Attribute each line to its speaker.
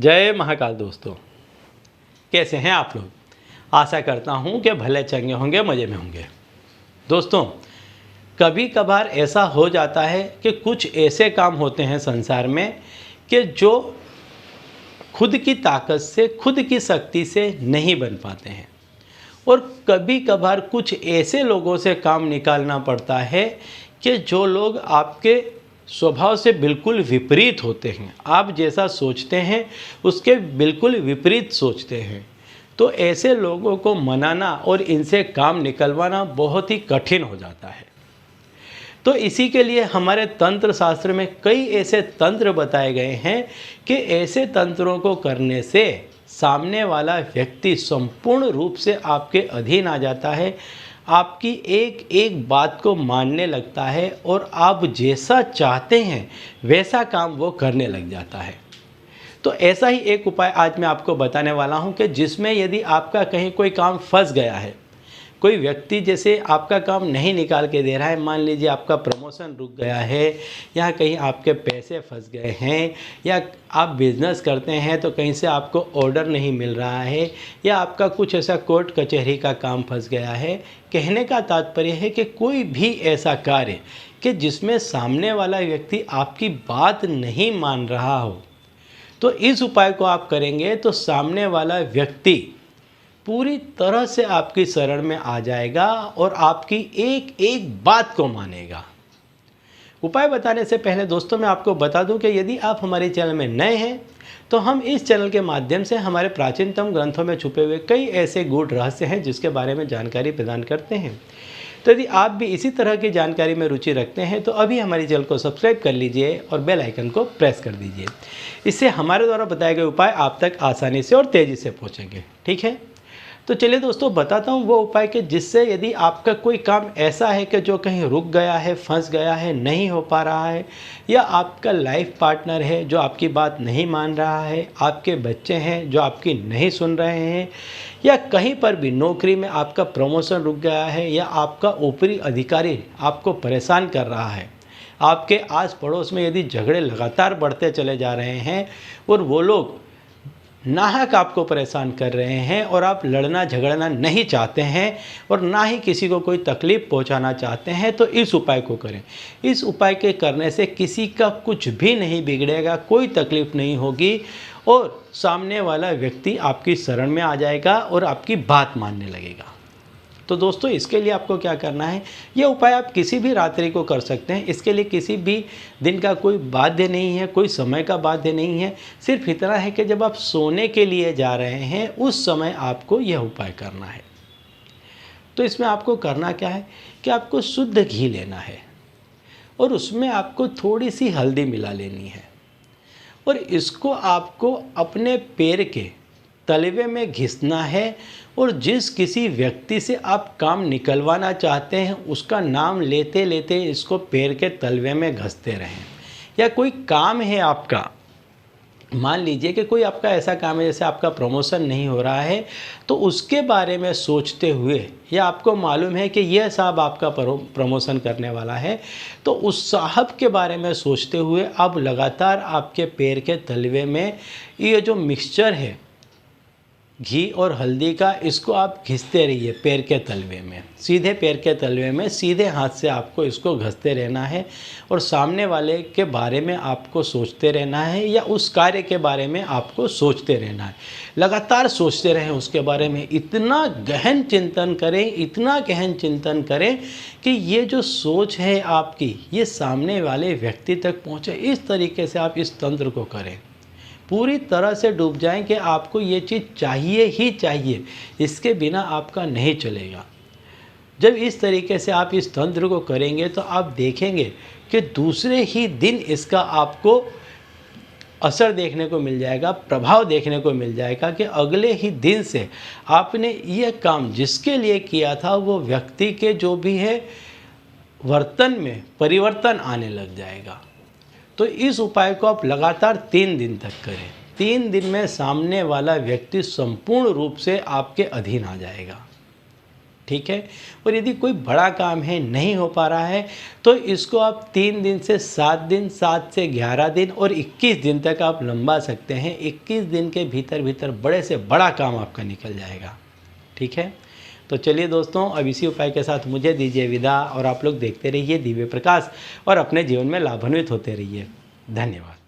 Speaker 1: जय महाकाल दोस्तों, कैसे हैं आप लोग। आशा करता हूं कि भले चंगे होंगे, मज़े में होंगे। दोस्तों, कभी कभार ऐसा हो जाता है कि कुछ ऐसे काम होते हैं संसार में कि जो खुद की ताकत से, खुद की शक्ति से नहीं बन पाते हैं। और कभी कभार कुछ ऐसे लोगों से काम निकालना पड़ता है कि जो लोग आपके स्वभाव से बिल्कुल विपरीत होते हैं। आप जैसा सोचते हैं उसके बिल्कुल विपरीत सोचते हैं। तो ऐसे लोगों को मनाना और इनसे काम निकलवाना बहुत ही कठिन हो जाता है। तो इसी के लिए हमारे तंत्र शास्त्र में कई ऐसे तंत्र बताए गए हैं कि ऐसे तंत्रों को करने से सामने वाला व्यक्ति संपूर्ण रूप से आपके अधीन आ जाता है, आपकी एक एक बात को मानने लगता है और आप जैसा चाहते हैं वैसा काम वो करने लग जाता है। तो ऐसा ही एक उपाय आज मैं आपको बताने वाला हूं कि जिसमें यदि आपका कहीं कोई काम फंस गया है, कोई व्यक्ति जैसे आपका काम नहीं निकाल के दे रहा है, मान लीजिए आपका प्रमोशन रुक गया है, या कहीं आपके पैसे फंस गए हैं, या आप बिज़नेस करते हैं तो कहीं से आपको ऑर्डर नहीं मिल रहा है, या आपका कुछ ऐसा कोर्ट कचहरी का काम फंस गया है। कहने का तात्पर्य है कि कोई भी ऐसा कार्य कि जिसमें सामने वाला व्यक्ति आपकी बात नहीं मान रहा हो, तो इस उपाय को आप करेंगे तो सामने वाला व्यक्ति पूरी तरह से आपकी शरण में आ जाएगा और आपकी एक एक बात को मानेगा। उपाय बताने से पहले दोस्तों मैं आपको बता दूं कि यदि आप हमारे चैनल में नए हैं तो हम इस चैनल के माध्यम से हमारे प्राचीनतम ग्रंथों में छुपे हुए कई ऐसे गूढ़ रहस्य हैं जिसके बारे में जानकारी प्रदान करते हैं। तो यदि आप भी इसी तरह की जानकारी में रुचि रखते हैं तो अभी हमारे चैनल को सब्सक्राइब कर लीजिए और बेल आइकन को प्रेस कर दीजिए। इससे हमारे द्वारा बताए गए उपाय आप तक आसानी से और तेज़ी से पहुँचेंगे। ठीक है, तो चलिए दोस्तों बताता हूँ वो उपाय कि जिससे यदि आपका कोई काम ऐसा है कि जो कहीं रुक गया है, फंस गया है, नहीं हो पा रहा है, या आपका लाइफ पार्टनर है जो आपकी बात नहीं मान रहा है, आपके बच्चे हैं जो आपकी नहीं सुन रहे हैं, या कहीं पर भी नौकरी में आपका प्रमोशन रुक गया है, या आपका ऊपरी अधिकारी आपको परेशान कर रहा है, आपके आस पड़ोस में यदि झगड़े लगातार बढ़ते चले जा रहे हैं और वो लोग नाहक आपको परेशान कर रहे हैं और आप लड़ना झगड़ना नहीं चाहते हैं और ना ही किसी को कोई तकलीफ़ पहुंचाना चाहते हैं, तो इस उपाय को करें। इस उपाय के करने से किसी का कुछ भी नहीं बिगड़ेगा, कोई तकलीफ़ नहीं होगी और सामने वाला व्यक्ति आपकी शरण में आ जाएगा और आपकी बात मानने लगेगा। तो दोस्तों इसके लिए आपको क्या करना है, यह उपाय आप किसी भी रात्रि को कर सकते हैं। इसके लिए किसी भी दिन का कोई बाध्य नहीं है, कोई समय का बाध्य नहीं है। सिर्फ इतना है कि जब आप सोने के लिए जा रहे हैं उस समय आपको यह उपाय करना है। तो इसमें आपको करना क्या है कि आपको शुद्ध घी लेना है और उसमें आपको थोड़ी सी हल्दी मिला लेनी है और इसको आपको अपने पैर के तलवे में घिसना है और जिस किसी व्यक्ति से आप काम निकलवाना चाहते हैं उसका नाम लेते लेते इसको पैर के तलवे में घसते रहें। या कोई काम है आपका, मान लीजिए कि कोई आपका ऐसा काम है जैसे आपका प्रमोशन नहीं हो रहा है, तो उसके बारे में सोचते हुए, या आपको मालूम है कि यह साहब आपका प्रमोशन करने वाला है, तो उस साहब के बारे में सोचते हुए अब लगातार आपके पैर के तलवे में ये जो मिक्सचर है घी और हल्दी का, इसको आप घिसते रहिए पैर के तलवे में, सीधे पैर के तलवे में सीधे हाथ से आपको इसको घसते रहना है और सामने वाले के बारे में आपको सोचते रहना है या उस कार्य के बारे में आपको सोचते रहना है। लगातार सोचते रहें उसके बारे में, इतना गहन चिंतन करें, इतना गहन चिंतन करें कि ये जो सोच है आपकी ये सामने वाले व्यक्ति तक पहुँचे। इस तरीके से आप इस तंत्र को करें, पूरी तरह से डूब जाएं कि आपको ये चीज़ चाहिए ही चाहिए, इसके बिना आपका नहीं चलेगा। जब इस तरीके से आप इस तंत्र को करेंगे तो आप देखेंगे कि दूसरे ही दिन इसका आपको असर देखने को मिल जाएगा, प्रभाव देखने को मिल जाएगा कि अगले ही दिन से आपने यह काम जिसके लिए किया था वो व्यक्ति के जो भी है वर्तन में परिवर्तन आने लग जाएगा। तो इस उपाय को आप लगातार 3 दिन तक करें। 3 दिन में सामने वाला व्यक्ति संपूर्ण रूप से आपके अधीन आ जाएगा। ठीक है। और यदि कोई बड़ा काम है नहीं हो पा रहा है तो इसको आप 3 दिन से 7 दिन, 7 से 11 दिन और 21 दिन तक आप लंबा सकते हैं। 21 दिन के भीतर भीतर बड़े से बड़ा काम आपका निकल जाएगा, ठीक है। तो चलिए दोस्तों, अब इसी उपाय के साथ मुझे दीजिए विदा और आप लोग देखते रहिए दिव्य प्रकाश और अपने जीवन में लाभान्वित होते रहिए। धन्यवाद।